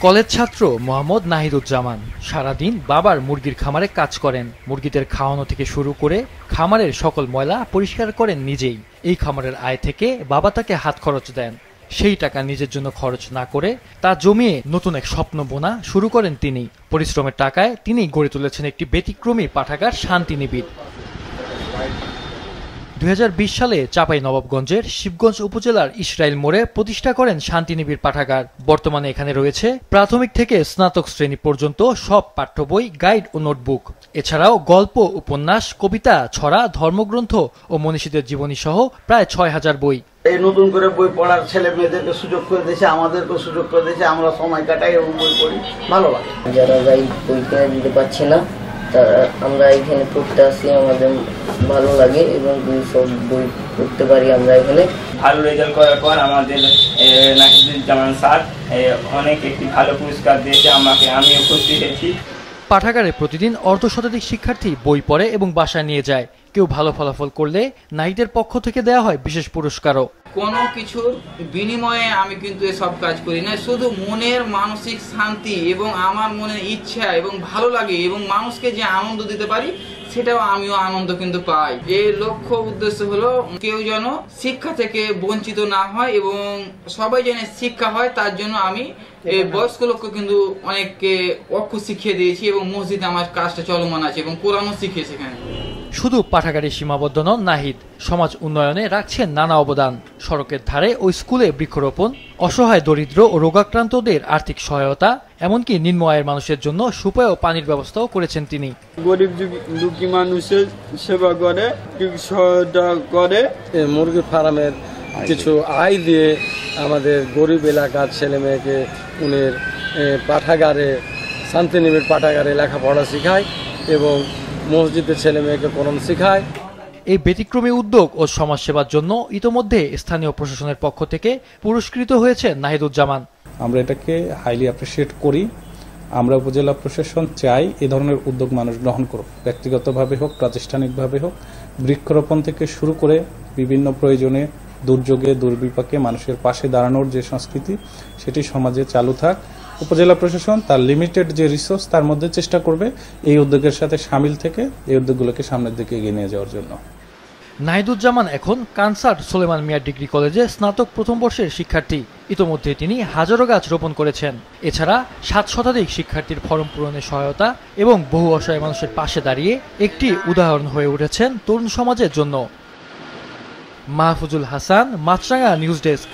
College ছাত্র মোহাম্মদ নাহিদুজ্জামান সারাদিন বাবার মুরগির খামারে কাজ করেন। মুরগিদের খাওয়ানো থেকে শুরু করে খামারের সকল ময়লা পরিষ্কার করেন নিজেই। এই খামারের আয় থেকে বাবা তাকে হাত খরচ দেন। সেই টাকা নিজের জন্য খরচ না করে তা জমিয়ে নতুন এক স্বপ্ন বোনা শুরু করেন তিনি। পরিশ্রমের টাকায় তিনি গড়ে তুলেছেন একটি ব্যতিক্রমী পাঠাগার শান্তিনিবিড়। 2020 সালে চাঁপাইনবাবগঞ্জের শিবগঞ্জ উপজেলার ইসরাইল মোড়ে প্রতিষ্ঠা করেন শান্তিনিবিড় পাঠাগার। বর্তমানে এখানে রয়েছে প্রাথমিক থেকে স্নাতক শ্রেণী পর্যন্ত সব পাঠ্য বই, গাইড ও নোটবুক। এছাড়াও গল্প, উপন্যাস, কবিতা, ছড়া, ধর্মগ্রন্থ ও মনীষীদের জীবনী সহ প্রায় 6000 বই। এই নতুন করে বই পড়ার ছেলে মেয়েদেরকে সুযোগ করে দিয়েছে, আমাদেরকেও সুযোগ করে দিয়েছে। আমরা সময় কাটাই এবং বই পড়ি, ভালো লাগে। যারা গাইড বই কিনে দিতে পারছে না, আমরা এখানে পড়তে আসি, আমাদের ভালো লাগে এবং সব বই পড়তে পারি আমরা এখানে। ভালো রেজাল্ট করার পর আমাদের নাহিদুজ্জামান স্যার অনেক একটি ভালো পুরস্কার দিয়েছে আমাকে, আমিও খুশি হয়েছি। পাঠাগারে প্রতিদিন অর্ধশতাধিক শিক্ষার্থী বই পড়ে এবং বাসায় নিয়ে যায়। কেউ ভালো ফলাফল করলে নাহিদের পক্ষ থেকে দেওয়া হয় বিশেষ পুরস্কারও। কোনো কিছুর বিনিময়ে আমি কিন্তু এসব কাজ করি না, শুধু মনের মানসিক শান্তি এবং আমার মনের ইচ্ছা এবং ভালো লাগে এবং মানুষকে যে আনন্দ দিতে পারি সেটাও আমিও আনন্দ কিন্তু পাই। এই লক্ষ্য উদ্দেশ্য হলো কেউ যেন শিক্ষা থেকে বঞ্চিত না হয় এবং সবাই যেন শিক্ষা হয়, তার জন্য আমি এই বয়স্ক লোককে কিন্তু অনেককে অক্ষর শিখিয়ে দিয়েছি এবং মসজিদে আমার কাজটা চলমান আছে এবং কোরআনও শিখিয়েছি এখানে। শুধু পাঠাগারে সীমাবদ্ধ নন নাহিদ, সমাজ উন্নয়নে রাখছেন নানা অবদান। সড়কের ধারে ও স্কুলে বৃক্ষরোপণ, অসহায় দরিদ্র ও রোগাক্রান্তদের আর্থিক সহায়তা, এমনকি নিম্ন আয়ের মানুষের জন্য সুপেয় পানির ব্যবস্থাও করেছেন তিনি। গরিব দুঃখী মানুষের সেবা করে, সহায়তা করে। মুরগি ফার্মের কিছু আয় দিয়ে আমাদের গরিব এলাকার ছেলে মেয়েকে উনি পাঠাগারে, শান্তিনিবিড় পাঠাগারে লেখাপড়া শেখায় এবং মসজিদের ছেলে মেয়েকে কোরআন শেখায়। এই ব্যতিক্রমী উদ্যোগ ও সমাজসেবার জন্য ইতোমধ্যে স্থানীয় প্রশাসনের পক্ষ থেকে পুরস্কৃত হয়েছে নাহিদুজ্জামান। আমরা এটাকে হাইলি অ্যাপ্রিসিয়েট করি। আমরা উপজেলা প্রশাসন চাই এ ধরনের উদ্যোগ মানুষ গ্রহণ করুক, ব্যক্তিগতভাবে হোক, প্রাতিষ্ঠানিকভাবে হোক। বৃক্ষরোপণ থেকে শুরু করে বিভিন্ন প্রয়োজনে, দুর্যোগে, দুর্বিপাকে মানুষের পাশে দাঁড়ানোর যে সংস্কৃতি, সেটি সমাজে চালু থাক। উপজেলা প্রশাসন তার লিমিটেড যে রিসোর্স তার মধ্যে চেষ্টা করবে এই উদ্যোগের সাথে সামিল থেকে এই উদ্যোগগুলোকে সামনের দিকে এগিয়ে নিয়ে যাওয়ার জন্য। নাহিদুজ্জামান এখন কানসার সোলেমান মিয়া ডিগ্রি কলেজে স্নাতক প্রথম বর্ষের শিক্ষার্থী। ইতোমধ্যে তিনি হাজারো গাছ রোপণ করেছেন। এছাড়া 7 শতাধিক শিক্ষার্থীর ফরম পূরণে সহায়তা এবং বহু অসহায় মানুষের পাশে দাঁড়িয়ে একটি উদাহরণ হয়ে উঠেছেন তরুণ সমাজের জন্য। মাহফুজুল হাসান, মাছরাঙা নিউজ ডেস্ক।